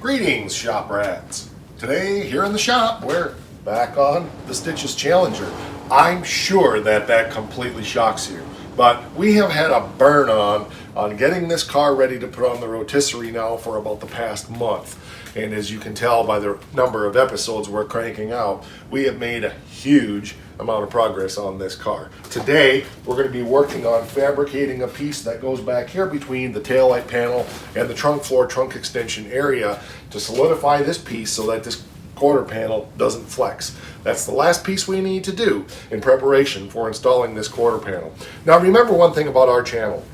Greetings, shop rats. Today, here in the shop, we're back on the Stitches Challenger. I'm sure that completely shocks you, but we have had a burn on getting this car ready to put on the rotisserie now for about the past month. And as you can tell by the number of episodes we're cranking out, we have made a huge amount of progress on this car. Today, we're going to be working on fabricating a piece that goes back here between the taillight panel and the trunk floor trunk extension area to solidify this piece so that this quarter panel doesn't flex. That's the last piece we need to do in preparation for installing this quarter panel. Now remember one thing about our channel.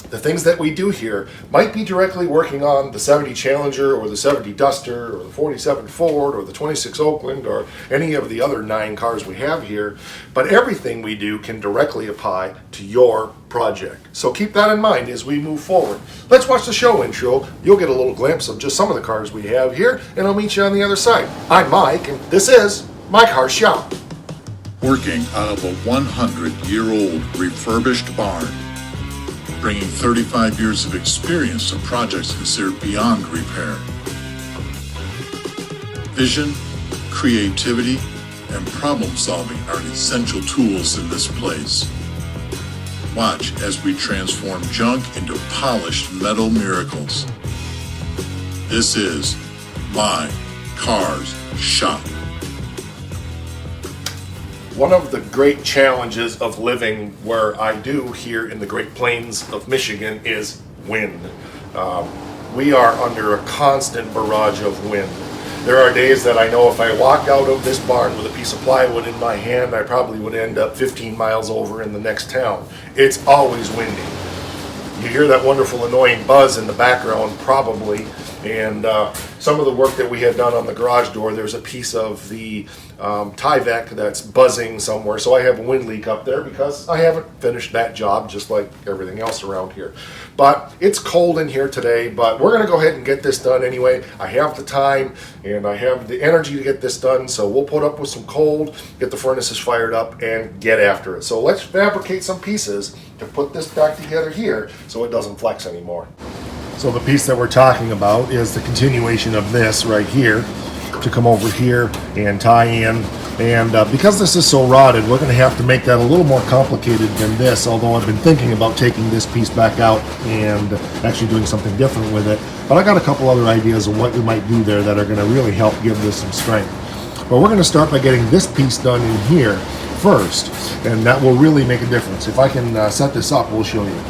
The things that we do here might be directly working on the 70 Challenger or the 70 Duster or the 47 Ford or the 26 Oakland or any of the other 9 cars we have here, but everything we do can directly apply to your project. So keep that in mind as we move forward. Let's watch the show intro. You'll get a little glimpse of just some of the cars we have here, and I'll meet you on the other side. I'm Mike, and this is My Car Shop. Working out of a 100-year-old refurbished barn, bringing 35 years of experience to projects considered beyond repair. Vision, creativity, and problem solving are essential tools in this place. Watch as we transform junk into polished metal miracles. This is My Cars Shop. One of the great challenges of living where I do here in the Great Plains of Michigan is wind. We are under a constant barrage of wind. There are days that I know if I walked out of this barn with a piece of plywood in my hand, I probably would end up 15 miles over in the next town. It's always windy. You hear that wonderful annoying buzz in the background probably, and some of the work that we had done on the garage door, there's a piece of the Tyvek that's buzzing somewhere, so I have a wind leak up there because I haven't finished that job, just like everything else around here. But it's cold in here today, but we're going to go ahead and get this done anyway. I have the time and I have the energy to get this done, so we'll put up with some cold, get the furnaces fired up, and get after it. So let's fabricate some pieces to put this back together here so it doesn't flex anymore. So the piece that we're talking about is the continuation of this right here to come over here and tie in, and because this is so rotted, we're going to have to make that a little more complicated than this, although I've been thinking about taking this piece back out and actually doing something different with it. But I got a couple other ideas of what we might do there that are going to really help give this some strength. But we're going to start by getting this piece done in here first, and that will really make a difference. If I can set this up, we'll show you.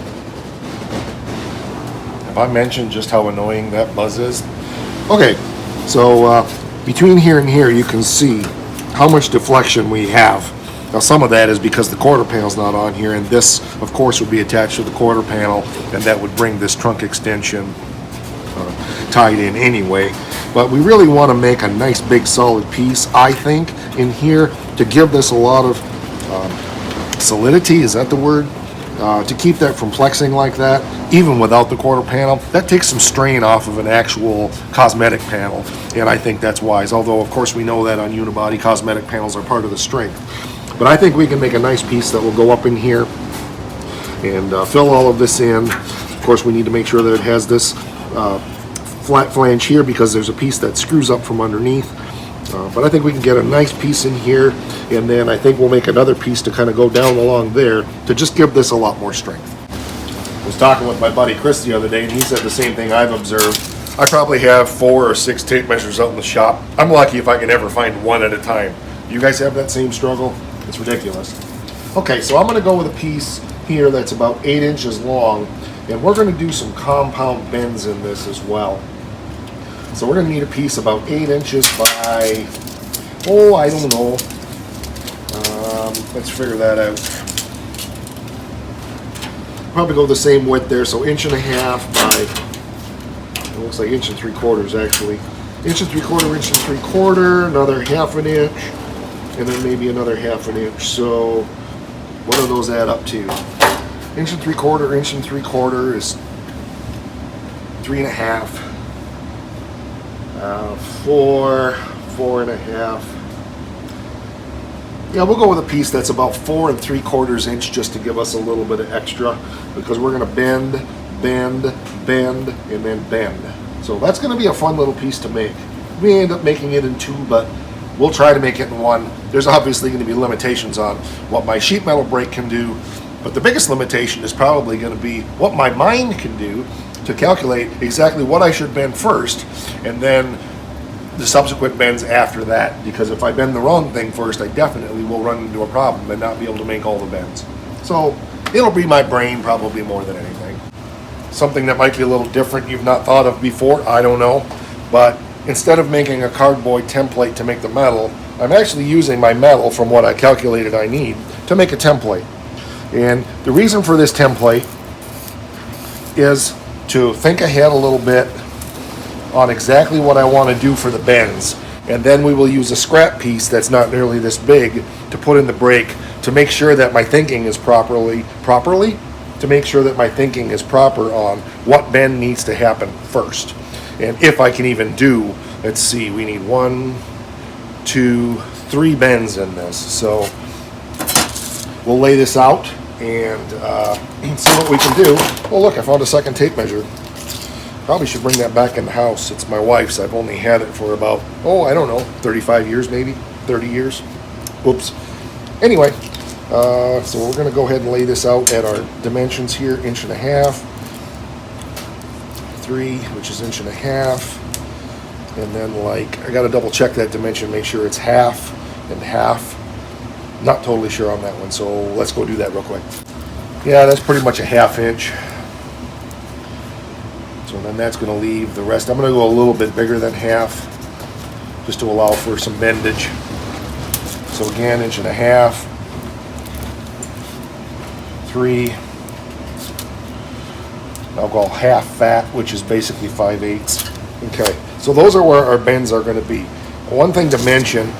Have I mentioned just how annoying that buzz is? Okay, so between here and here you can see how much deflection we have. Now some of that is because the quarter panel's not on here, and this of course would be attached to the quarter panel, and that would bring this trunk extension tied in anyway. But we really want to make a nice big solid piece, I think, in here to give this a lot of solidity, is that the word? To keep that from flexing like that, even without the quarter panel. That takes some strain off of an actual cosmetic panel, and I think that's wise, although of course we know that on unibody cosmetic panels are part of the strength. But I think we can make a nice piece that will go up in here and fill all of this in. Of course we need to make sure that it has this flat flange here because there's a piece that screws up from underneath. But I think we can get a nice piece in here, and then I think we'll make another piece to kind of go down along there to just give this a lot more strength. I was talking with my buddy Chris the other day, and he said the same thing I've observed. I probably have 4 or 6 tape measures out in the shop. I'm lucky if I can ever find one at a time. You guys have that same struggle? It's ridiculous. Okay, so I'm going to go with a piece here that's about 8 inches long, and we're going to do some compound bends in this as well. So we're going to need a piece about 8 inches by, I don't know. Let's figure that out. Probably go the same width there, so 1.5 inches by, it looks like 1 3/4 actually. 1 3/4, 1 3/4, another 1/2 inch, and then maybe another 1/2 inch. So what do those add up to? 1 3/4, 1 3/4 is 3.5. 4.5. Yeah, we'll go with a piece that's about 4 3/4 inch just to give us a little bit of extra, because we're going to bend, bend, bend, and then bend. So that's going to be a fun little piece to make. We end up making it in two, but we'll try to make it in one. There's obviously going to be limitations on what my sheet metal brake can do, but the biggest limitation is probably going to be what my mind can do to calculate exactly what I should bend first, and then the subsequent bends after that, because if I bend the wrong thing first, I definitely will run into a problem and not be able to make all the bends. So it'll be my brain probably more than anything. Something that might be a little different you've not thought of before, I don't know, but instead of making a cardboard template to make the metal, I'm actually using my metal from what I calculated I need to make a template. And the reason for this template is to think ahead a little bit on exactly what I want to do for the bends, and then we will use a scrap piece that's not nearly this big to put in the brake to make sure that my thinking is proper on what bend needs to happen first. And if I can even do, let's see, we need 1, 2, 3 bends in this. So we'll lay this out and see what we can do. Oh look, I found a second tape measure. Probably should bring that back in the house. It's my wife's. I've only had it for about, I don't know, 35 years maybe, 30 years. Oops. Anyway, so we're going to go ahead and lay this out at our dimensions here, 1.5 inches, 3, which is 1.5 inches, and then I got to double check that dimension, make sure it's half and half. Not totally sure on that one, so let's go do that real quick. Yeah, that's pretty much a 1/2 inch. So then that's going to leave the rest. I'm going to go a little bit bigger than half, just to allow for some bendage. So again, 1.5 inches, 3. I'll go half fat, which is basically 5/8. Okay, so those are where our bends are going to be. One thing to mention,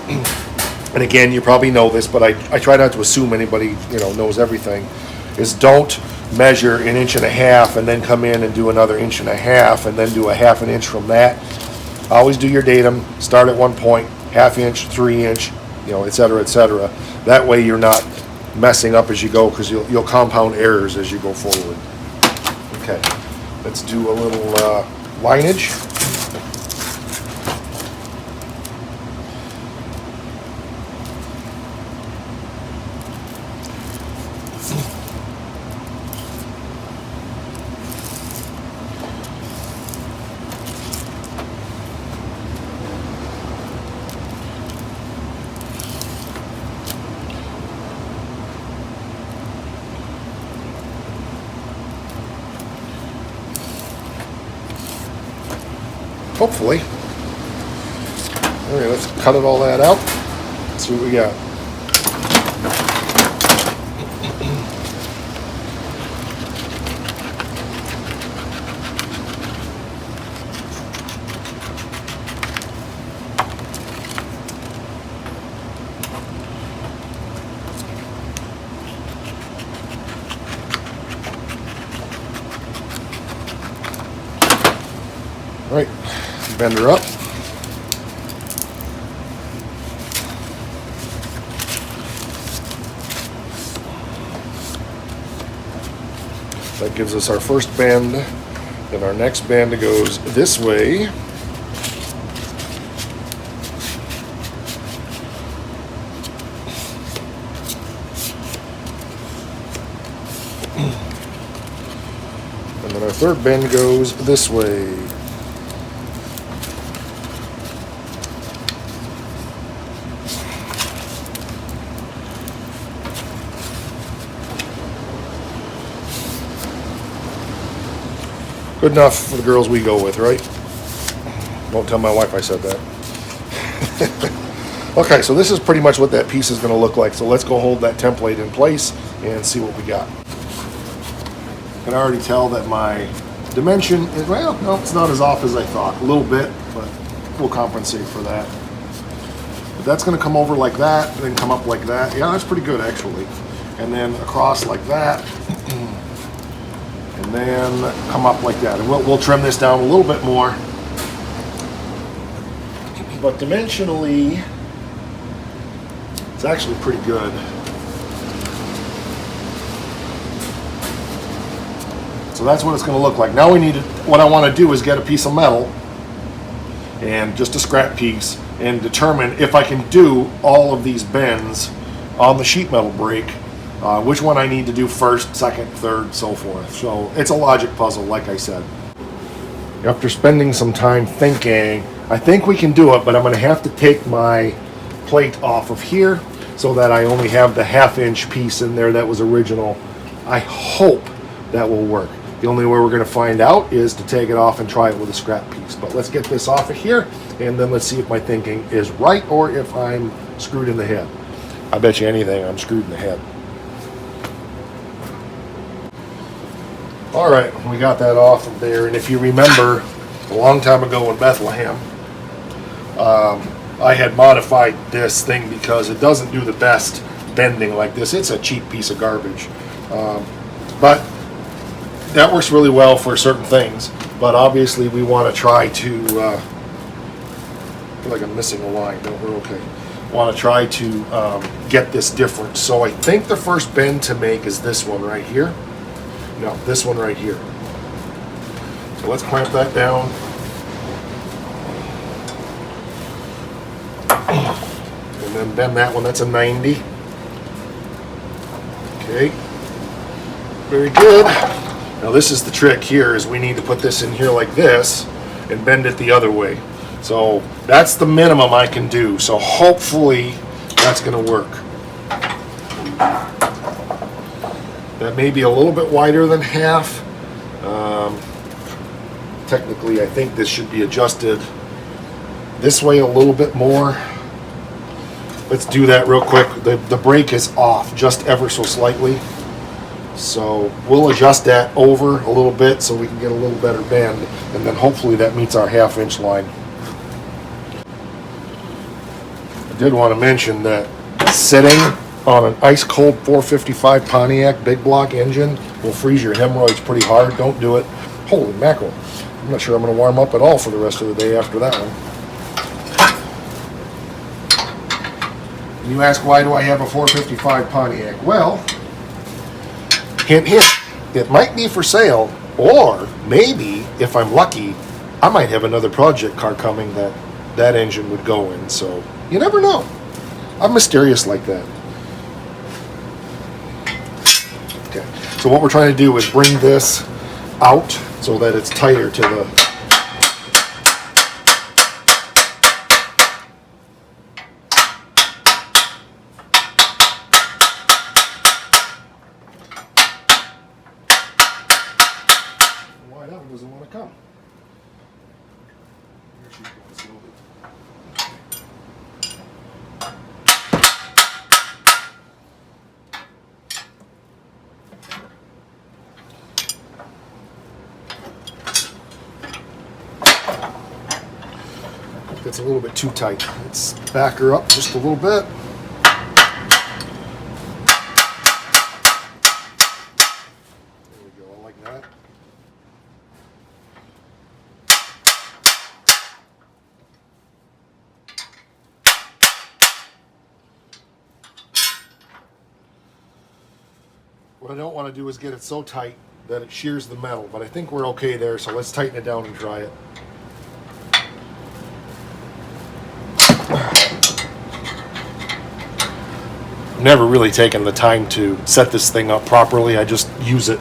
and again, you probably know this, but I try not to assume anybody knows everything, is don't measure 1.5 inches and then come in and do another 1.5 inches and then do a 1/2 inch from that. Always do your datum, start at one point, 1/2 inch, 3 inch, et cetera, et cetera. That way you're not messing up as you go, because you'll compound errors as you go forward. Okay, let's do a little lineage. Hopefully. Okay, let's cut it all that out. Let's see what we got. All right, bend her up. That gives us our first bend. Then our next bend goes this way. And then our third bend goes this way. Good enough for the girls we go with, right? Won't tell my wife I said that. Okay, so this is pretty much what that piece is going to look like. So let's go hold that template in place and see what we got. I can already tell that my dimension is, well, no, it's not as off as I thought. A little bit, but we'll compensate for that. But that's going to come over like that, and then come up like that. Yeah, that's pretty good, actually. And then across like that. And then come up like that. And we'll trim this down a little bit more. But dimensionally, it's actually pretty good. So that's what it's going to look like. Now we need to, what I want to do is get a piece of metal and just a scrap piece and determine if I can do all of these bends on the sheet metal brake, which one I need to do first, second, third, so forth. So it's a logic puzzle, like I said. After spending some time thinking, I think we can do it, but I'm going to have to take my plate off of here so that I only have the 1/2 inch piece in there that was original. I hope that will work. The only way we're going to find out is to take it off and try it with a scrap piece. But let's get this off of here, and then let's see if my thinking is right or if I'm screwed in the head. I bet you anything I'm screwed in the head. All right, we got that off of there. And if you remember, a long time ago in Bethlehem, I had modified this thing because it doesn't do the best bending like this. It's a cheap piece of garbage. But that works really well for certain things, but obviously we want to try to, I feel like I'm missing a line, no, we're okay. Want to try to get this different. So I think the first bend to make is this one right here. No, this one right here. So let's clamp that down. And then bend that one, that's a 90. Okay, very good. Now this is the trick here, is we need to put this in here like this and bend it the other way. So that's the minimum I can do. So hopefully that's going to work. That may be a little bit wider than half. Technically I think this should be adjusted this way a little bit more. Let's do that real quick. The brake is off just ever so slightly. So we'll adjust that over a little bit so we can get a little better bend, and then hopefully that meets our 1/2 inch line. I did want to mention that sitting on an ice cold 455 Pontiac big block engine will freeze your hemorrhoids pretty hard. Don't do it. Holy mackerel. I'm not sure I'm going to warm up at all for the rest of the day after that one. You ask, why do I have a 455 Pontiac? Well, hint, hint, it might be for sale, or maybe, if I'm lucky, I might have another project car coming that engine would go in, so you never know. I'm mysterious like that. Okay, so what we're trying to do is bring this out so that it's tighter to the... Doesn't want to come. Here she goes a little bit. It's a little bit too tight. Let's back her up just a little bit. There we go, I like that. What I don't want to do is get it so tight that it shears the metal, but I think we're okay there, so let's tighten it down and try it. I've never really taken the time to set this thing up properly. I just use it.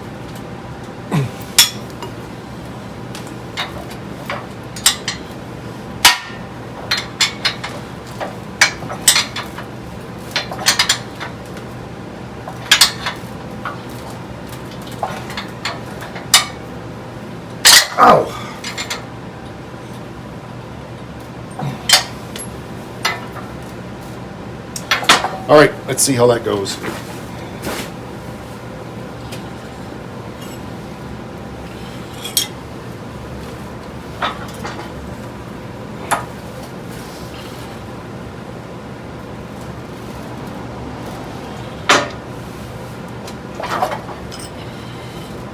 Ow! All right, let's see how that goes.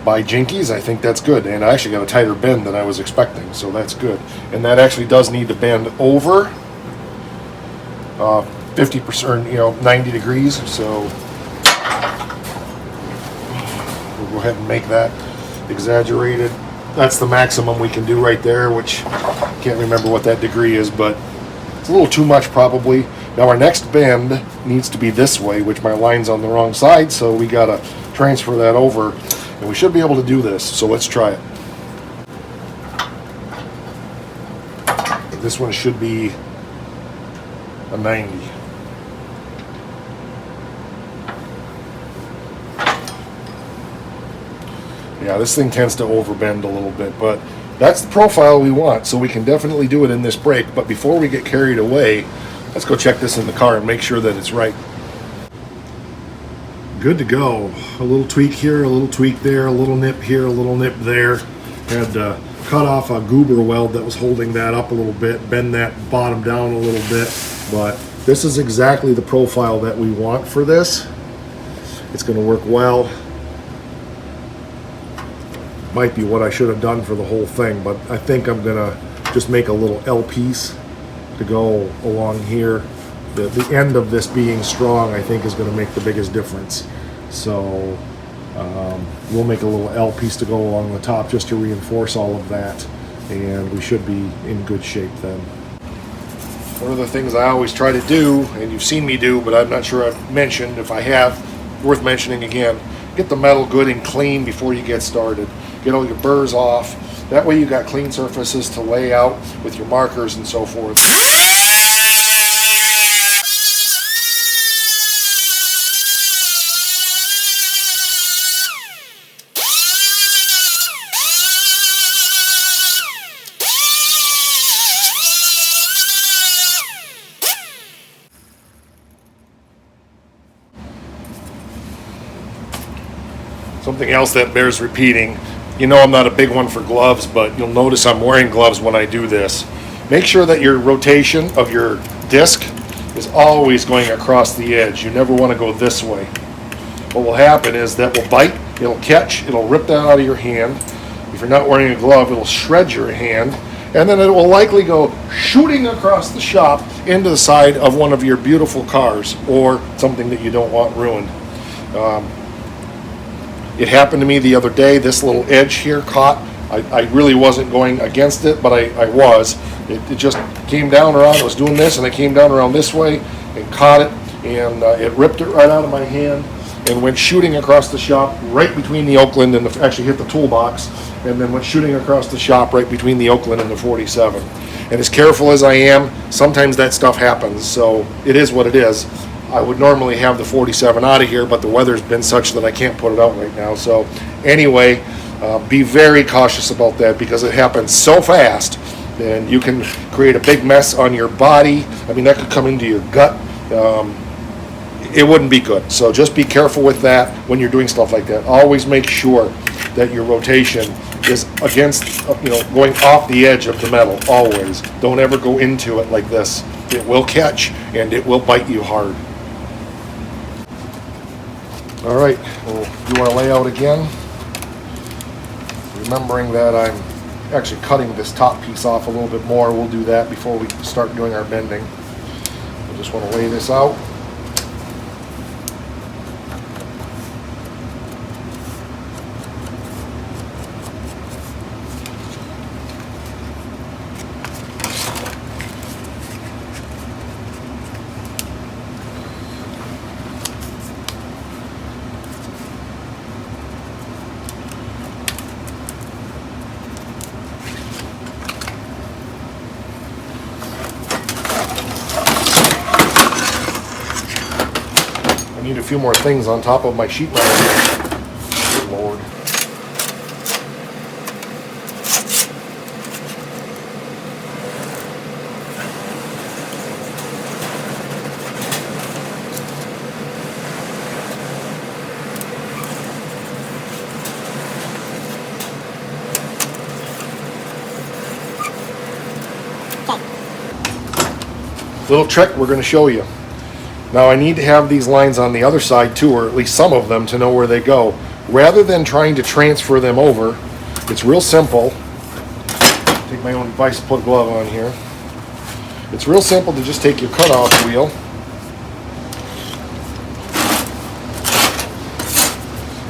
By jinkies, I think that's good, and I actually got a tighter bend than I was expecting, so that's good. And that actually does need to bend over 50%, or 90 degrees. So we'll go ahead and make that. exaggerated. That's the maximum we can do right there, which I can't remember what that degree is, but it's a little too much probably. Now our next bend needs to be this way, which my line's on the wrong side, so we gotta transfer that over, and we should be able to do this, so let's try it. This one should be a 90. Yeah, this thing tends to overbend a little bit, but that's the profile we want, so we can definitely do it in this brake. But before we get carried away, let's go check this in the car and make sure that it's right. Good to go. A little tweak here, a little tweak there, a little nip here, a little nip there. Had to cut off a goober weld that was holding that up a little bit, bend that bottom down a little bit, but this is exactly the profile that we want for this. It's going to work well. Might be what I should have done for the whole thing, but I think I'm gonna just make a little L piece to go along here. The end of this being strong, I think, is going to make the biggest difference. So we'll make a little L piece to go along the top just to reinforce all of that, and we should be in good shape then. One of the things I always try to do, and you've seen me do, but I'm not sure I've mentioned, if I have, worth mentioning again, get the metal good and clean before you get started. Get all your burrs off. That way you got clean surfaces to lay out with your markers and so forth. Something else that bears repeating, you know I'm not a big one for gloves, but you'll notice I'm wearing gloves when I do this. Make sure that your rotation of your disc is always going across the edge. You never want to go this way. What will happen is that will bite, it'll catch, it'll rip that out of your hand. If you're not wearing a glove, it'll shred your hand, and then it will likely go shooting across the shop into the side of one of your beautiful cars or something that you don't want ruined. It happened to me the other day. This little edge here caught. I really wasn't going against it, but I was. It just came down around. I was doing this, and it came down around this way and caught it, and it ripped it right out of my hand and went shooting across the shop right between the Oakland and actually hit the toolbox, and then went shooting across the shop right between the Oakland and the 47. And as careful as I am, sometimes that stuff happens, so it is what it is. I would normally have the 47 out of here, but the weather's been such that I can't put it out right now. So anyway, be very cautious about that because it happens so fast and you can create a big mess on your body. I mean, that could come into your gut. It wouldn't be good. So just be careful with that when you're doing stuff like that. Always make sure that your rotation is against, going off the edge of the metal, always. Don't ever go into it like this. It will catch and it will bite you hard. All right, we'll do our layout again. Remembering that I'm actually cutting this top piece off a little bit more. We'll do that before we start doing our bending. I just want to lay this out. Need a few more things on top of my sheet metal. Good Lord. Little trick we're going to show you. Now I need to have these lines on the other side too, or at least some of them, to know where they go. Rather than trying to transfer them over, it's real simple. Take my own vice put glove on here. It's real simple to just take your cutoff wheel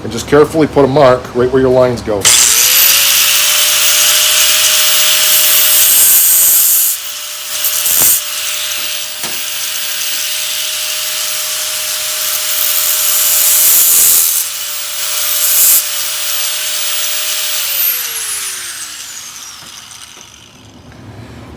and just carefully put a mark right where your lines go.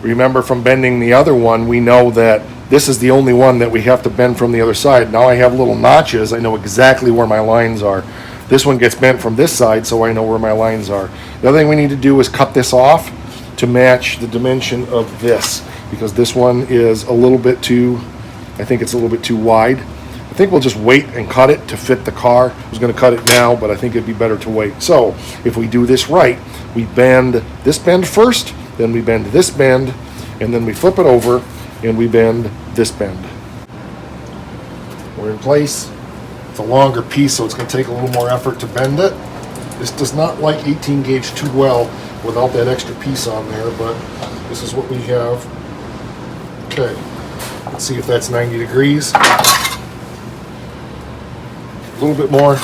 Remember from bending the other one, we know that this is the only one that we have to bend from the other side. Now I have little notches. I know exactly where my lines are. This one gets bent from this side, so I know where my lines are. The other thing we need to do is cut this off to match the dimension of this, because this one is a little bit too, I think it's a little bit too wide. I think we'll just wait and cut it to fit the car. I was going to cut it now, but I think it'd be better to wait. So if we do this right, we bend this bend first, then we bend this bend, and then we flip it over and we bend this bend. We're in place. It's a longer piece, so it's going to take a little more effort to bend it. This does not like 18 gauge too well without that extra piece on there, but this is what we have. Okay, let's see if that's 90 degrees. A little bit more.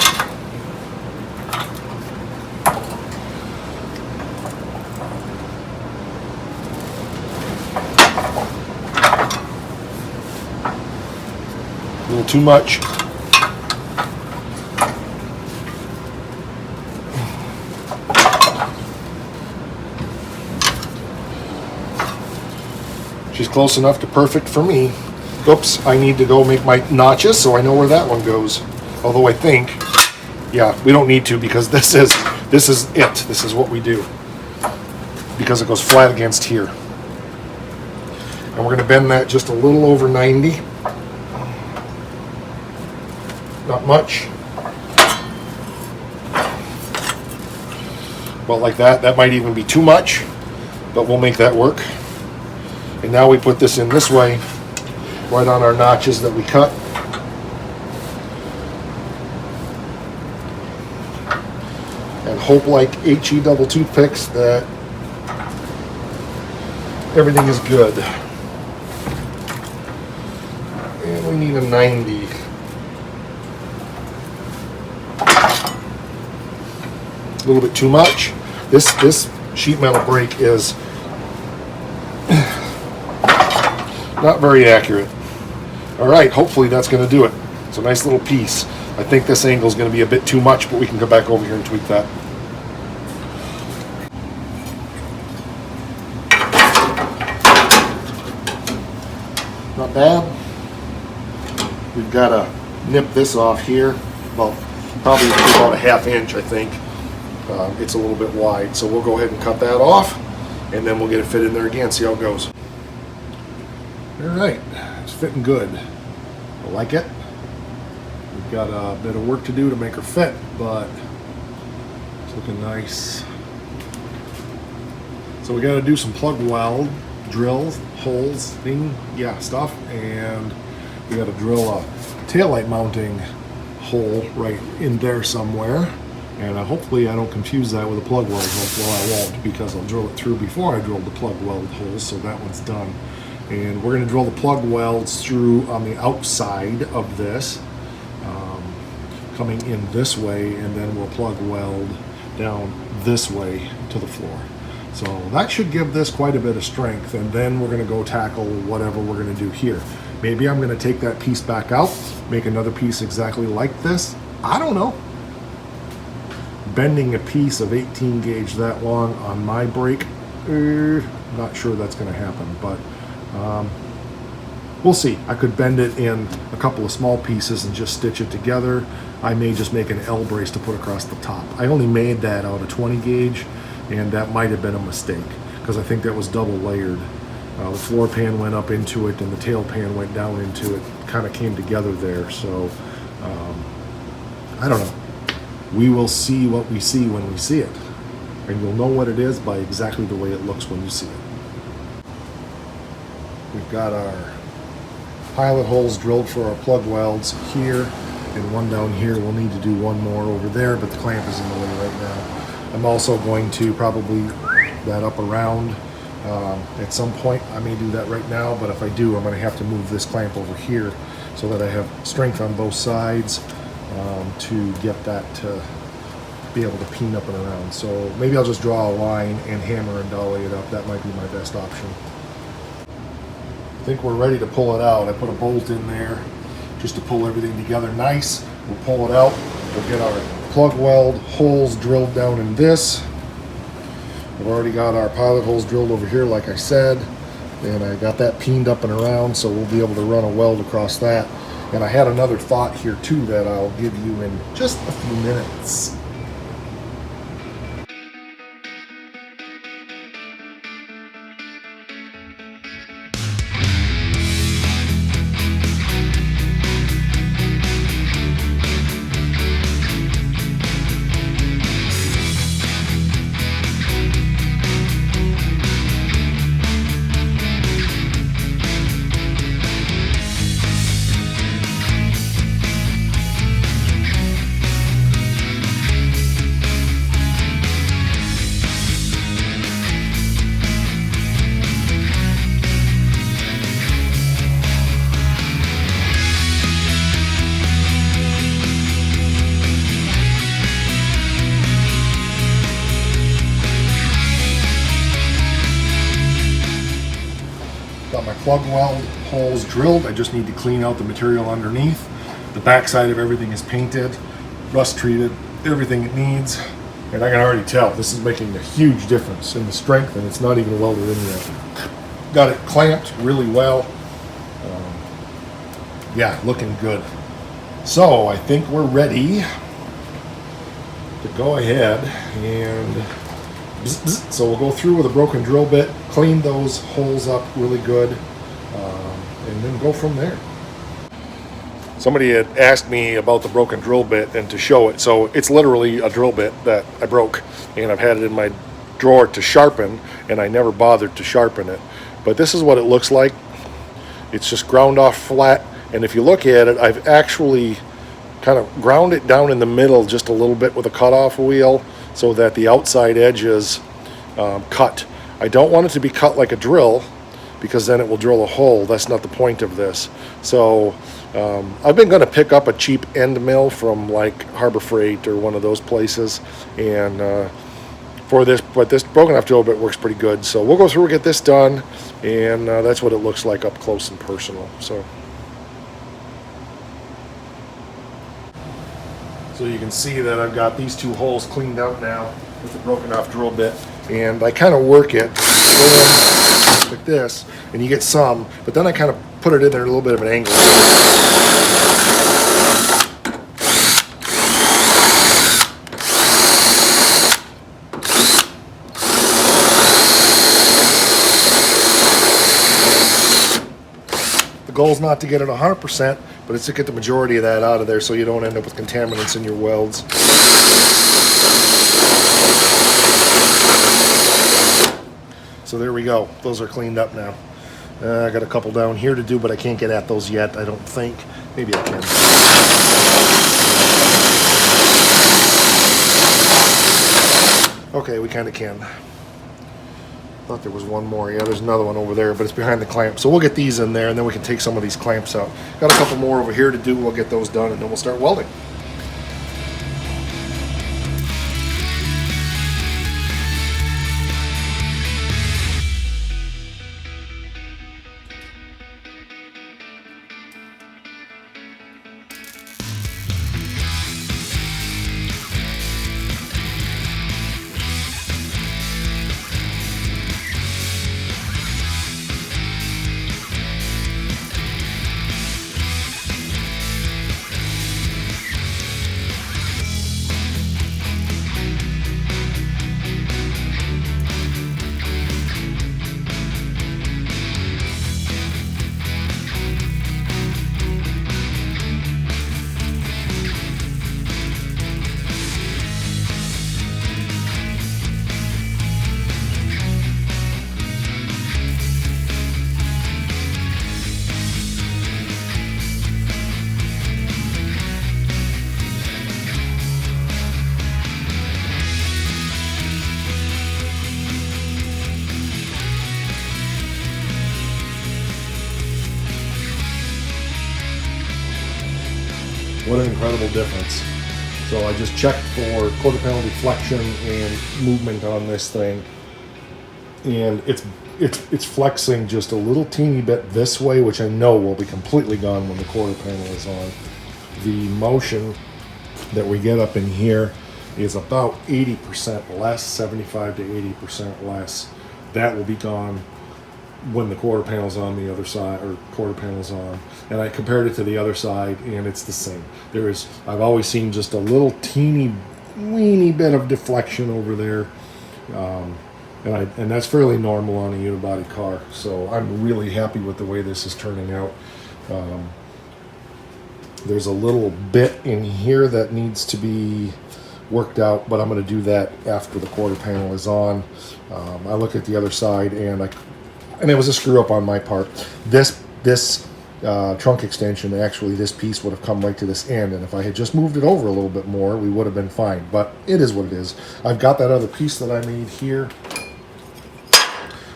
A little too much. She's close enough to perfect for me. Oops, I need to go make my notches so I know where that one goes. Although I think, yeah, we don't need to, because this is it. This is what we do. Because it goes flat against here. And we're going to bend that just a little over 90. Not much. Well, like that. That might even be too much, but we'll make that work. And now we put this in this way, right on our notches that we cut. And hope like HE double toothpicks that everything is good. And we need a 90. A little bit too much. This sheet metal brake is not very accurate. All right, hopefully that's going to do it. It's a nice little piece. I think this angle is going to be a bit too much, but we can go back over here and tweak that. Not bad. We've got to nip this off here. Well, probably about a ½ inch, I think. It's a little bit wide, so we'll go ahead and cut that off, and then we'll get it fit in there again, see how it goes. All right, it's fitting good. I like it. We've got a bit of work to do to make her fit, but it's looking nice. So we got to do some plug weld, drills, holes, stuff, and we got to drill a taillight mounting hole right in there somewhere. And hopefully I don't confuse that with a plug weld hole. Well, I won't, because I'll drill it through before I drill the plug weld holes, so that one's done. And we're going to drill the plug welds through on the outside of this, coming in this way, and then we'll plug weld down this way to the floor. So that should give this quite a bit of strength, and then we're going to go tackle whatever we're going to do here. Maybe I'm going to take that piece back out, make another piece exactly like this. I don't know. Bending a piece of 18 gauge that long on my brake, not sure that's going to happen, but we'll see. I could bend it in a couple of small pieces and just stitch it together. I may just make an L brace to put across the top. I only made that out of 20 gauge, and that might have been a mistake, because I think that was double layered. The floor pan went up into it and the tail pan went down into it, kind of came together there. So I don't know. We will see what we see when we see it, and you'll know what it is by exactly the way it looks when you see it. We've got our pilot holes drilled for our plug welds here, and one down here. We'll need to do one more over there, but the clamp is in the way right now. I'm also going to probably that up around at some point. I may do that right now, but if I do, I'm going to have to move this clamp over here so that I have strength on both sides to get that to be able to peen up and around. So maybe I'll just draw a line and hammer and dolly it up. That might be my best option. I think we're ready to pull it out. I put a bolt in there just to pull everything together nice. We'll pull it out. We'll get our plug weld holes drilled down in this. We've already got our pilot holes drilled over here, like I said. and I got that peened up and around, so we'll be able to run a weld across that. And I had another thought here too that I'll give you in just a few minutes. Got my plug weld holes drilled. I just need to clean out the material underneath. The back side of everything is painted, rust treated, everything it needs. And I can already tell this is making a huge difference in the strength, and it's not even welded in yet. Got it clamped really well. Yeah, looking good. So I think we're ready to go ahead and so we'll go through with a broken drill bit, clean those holes up really good, and then go from there. Somebody had asked me about the broken drill bit and to show it. So it's literally a drill bit that I broke, and I've had it in my drawer to sharpen, and I never bothered to sharpen it. But this is what it looks like. It's just ground off flat, and if you look at it, I've actually kind of ground it down in the middle just a little bit with a cutoff wheel, so that the outside edge is cut. I don't want it to be cut like a drill, because then it will drill a hole. That's not the point of this. So I've been going to pick up a cheap end mill from like Harbor Freight or one of those places, and but this broken off drill bit works pretty good. So we'll go through and get this done, and that's what it looks like up close and personal. So you can see that I've got these two holes cleaned out now with the broken off drill bit, and I kind of work it, go in like this, and you get some, but then I kind of put it in there at a little bit of an angle. The goal is not to get it 100%, but it's to get the majority of that out of there so you don't end up with contaminants in your welds. So there we go. Those are cleaned up now. I got a couple down here to do, but I can't get at those yet, I don't think. Maybe I can. Okay, we kind of can. Thought there was one more. Yeah, there's another one over there, but it's behind the clamp. So we'll get these in there, and then we can take some of these clamps out. Got a couple more over here to do. We'll get those done, and then we'll start welding. What an incredible difference. So I just checked for quarter panel deflection and movement on this thing, and it's flexing just a little teeny bit this way, which I know will be completely gone when the quarter panel is on. The motion that we get up in here is about 80% less, 75 to 80% less. That will be gone when the quarter panel's on the other side, or quarter panel's on, and I compared it to the other side, and it's the same. I've always seen just a little teeny weeny bit of deflection over there, and that's fairly normal on a unibody car. So I'm really happy with the way this is turning out. There's a little bit in here that needs to be worked out, but I'm going to do that after the quarter panel is on. I look at the other side, and it was a screw up on my part. This trunk extension, actually this piece would have come right to this end, and if I had just moved it over a little bit more, we would have been fine, but it is what it is. I've got that other piece that I made here,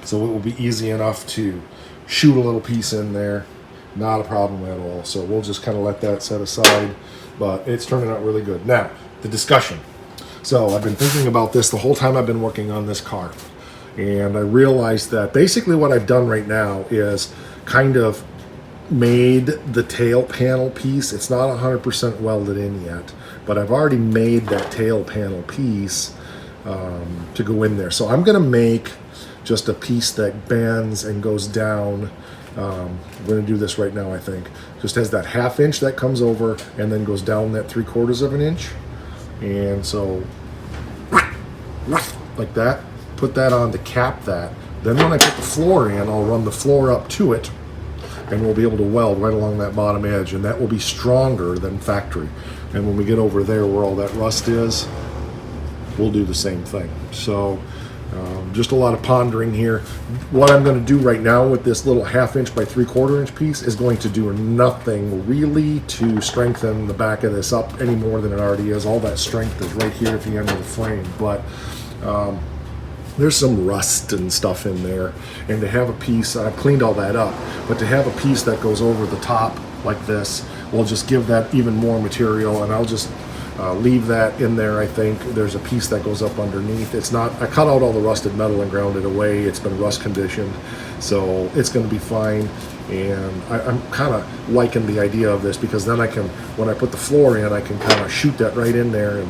so it will be easy enough to shoot a little piece in there. Not a problem at all. So we'll just kind of let that set aside, but it's turning out really good. Now, the discussion. So I've been thinking about this the whole time I've been working on this car, and I realized that basically what I've done right now is kind of made the tail panel piece. It's not 100% welded in yet, but I've already made that tail panel piece to go in there. So I'm going to make just a piece that bends and goes down. We're going to do this right now, I think. Just has that 1/2 inch that comes over and then goes down that 3/4 of an inch. And so, like that. Put that on to cap that. Then when I put the floor in, I'll run the floor up to it, and we'll be able to weld right along that bottom edge, and that will be stronger than factory. And when we get over there where all that rust is, we'll do the same thing. So just a lot of pondering here. What I'm going to do right now with this little 1/2 inch by 3/4 inch piece is going to do nothing really to strengthen the back of this up any more than it already is. All that strength is right here at the end of the frame, but there's some rust and stuff in there, and to have a piece, I've cleaned all that up, but to have a piece that goes over the top like this will just give that even more material, and I'll just leave that in there. I think there's a piece that goes up underneath. It's not, I cut out all the rusted metal and ground it away. It's been rust conditioned, so it's going to be fine. And I'm kind of liking the idea of this, because then I can, when I put the floor in, I can kind of shoot that right in there and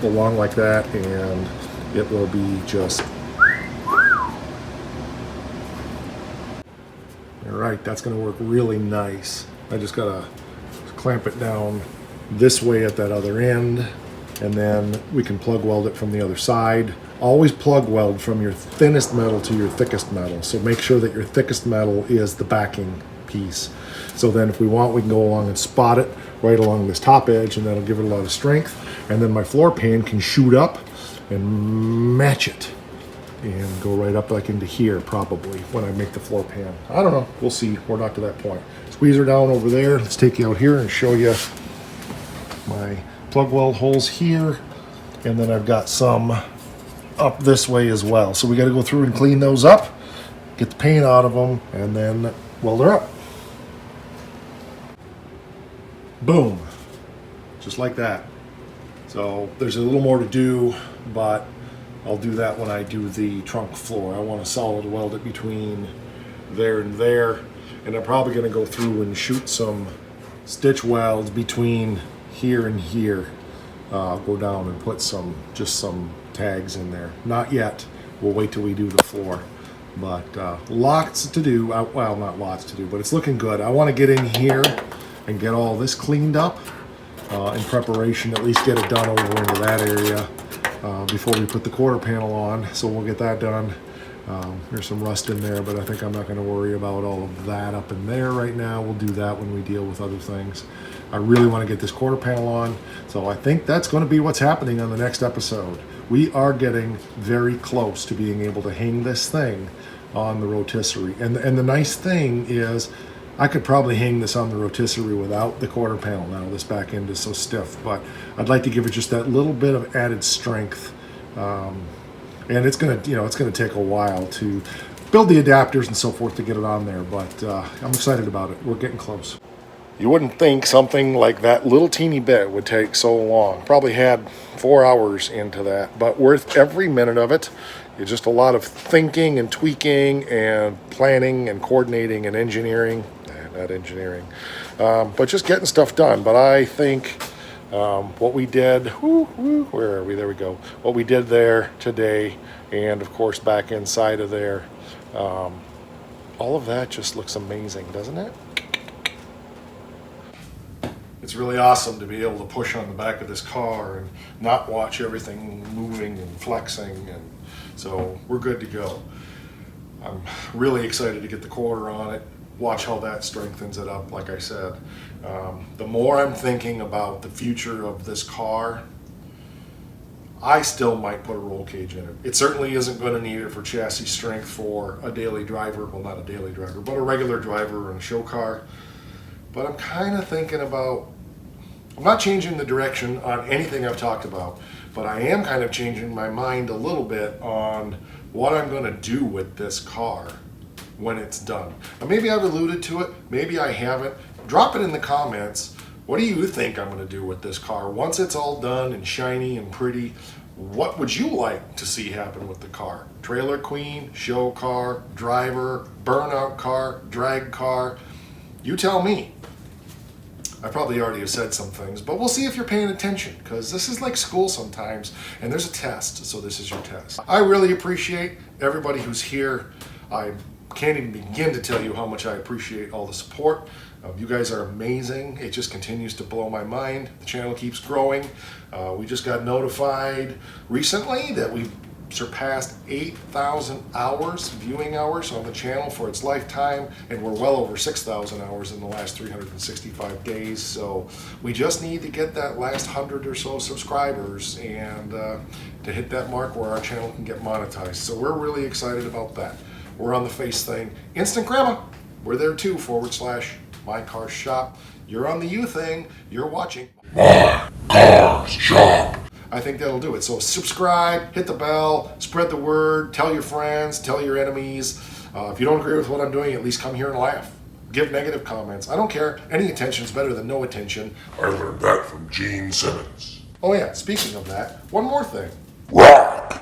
along like that, and it will be just all right. That's going to work really nice. I just got to clamp it down this way at that other end, and then we can plug weld it from the other side. Always plug weld from your thinnest metal to your thickest metal, so make sure that your thickest metal is the backing piece. So then if we want, we can go along and spot it right along this top edge, and that'll give it a lot of strength, and then my floor pan can shoot up and match it and go right up like into here probably when I make the floor pan. I don't know, we'll see. We're not to that point. Squeeze her down over there. Let's take you out here and show you my plug weld holes here, and then I've got some up this way as well. So we got to go through and clean those up, get the paint out of them, and then weld her up. Boom, just like that. So there's a little more to do, but I'll do that when I do the trunk floor. I want to solid weld it between there and there, and I'm probably going to go through and shoot some stitch welds between here and here. I'll go down and put just some tags in there. Not yet. We'll wait till we do the floor. But lots to do. Well, not lots to do, but it's looking good. I want to get in here and get all this cleaned up in preparation, at least get it done over into that area before we put the quarter panel on. So we'll get that done. There's some rust in there, but I think I'm not going to worry about all of that up in there right now. We'll do that when we deal with other things. I really want to get this quarter panel on, so I think that's going to be what's happening on the next episode. We are getting very close to being able to hang this thing on the rotisserie, and the nice thing is I could probably hang this on the rotisserie without the quarter panel now. This back end is so stiff, but I'd like to give it just that little bit of added strength. And it's gonna, it's gonna take a while to build the adapters and so forth to get it on there, but I'm excited about it. We're getting close. You wouldn't think something like that little teeny bit would take so long. Probably had 4 hours into that, but worth every minute of it. It's just a lot of thinking and tweaking and planning and coordinating and engineering. Not engineering, but just getting stuff done. But I think what we did, where are we? There we go. What we did there today, and of course back inside of there, All of that just looks amazing, doesn't it? It's really awesome to be able to push on the back of this car and not watch everything moving and flexing, and so we're good to go. I'm really excited to get the quarter on it, watch how that strengthens it up. Like I said, the more I'm thinking about the future of this car, I still might put a roll cage in it. It certainly isn't going to need it for chassis strength for a daily driver, well, not a daily driver, but a regular driver in a show car. But I'm kind of thinking about, I'm not changing the direction on anything I've talked about, but I am kind of changing my mind a little bit on what I'm going to do with this car when it's done. Now, maybe I've alluded to it, maybe I haven't. Drop it in the comments. What do you think I'm going to do with this car? Once it's all done and shiny and pretty, what would you like to see happen with the car? Trailer queen, show car, driver, burnout car, drag car? You tell me. I probably already have said some things, but we'll see if you're paying attention, because this is like school sometimes, and there's a test, so this is your test. I really appreciate everybody who's here. I can't even begin to tell you how much I appreciate all the support. You guys are amazing. It just continues to blow my mind. The channel keeps growing. We just got notified recently that we've surpassed 8,000 hours, viewing hours on the channel for its lifetime, and we're well over 6,000 hours in the last 365 days. So we just need to get that last 100 or so subscribers and to hit that mark where our channel can get monetized. So we're really excited about that. We're on the face thing. Instant Grandma, we're there too, /MyCarShop. You're on the you thing, you're watching My Car Shop. I think that'll do it. So subscribe, hit the bell, spread the word, tell your friends, tell your enemies. If you don't agree with what I'm doing, at least come here and laugh. Give negative comments. I don't care. Any attention is better than no attention. I learned that from Gene Simmons. Oh yeah, speaking of that, one more thing. Rock!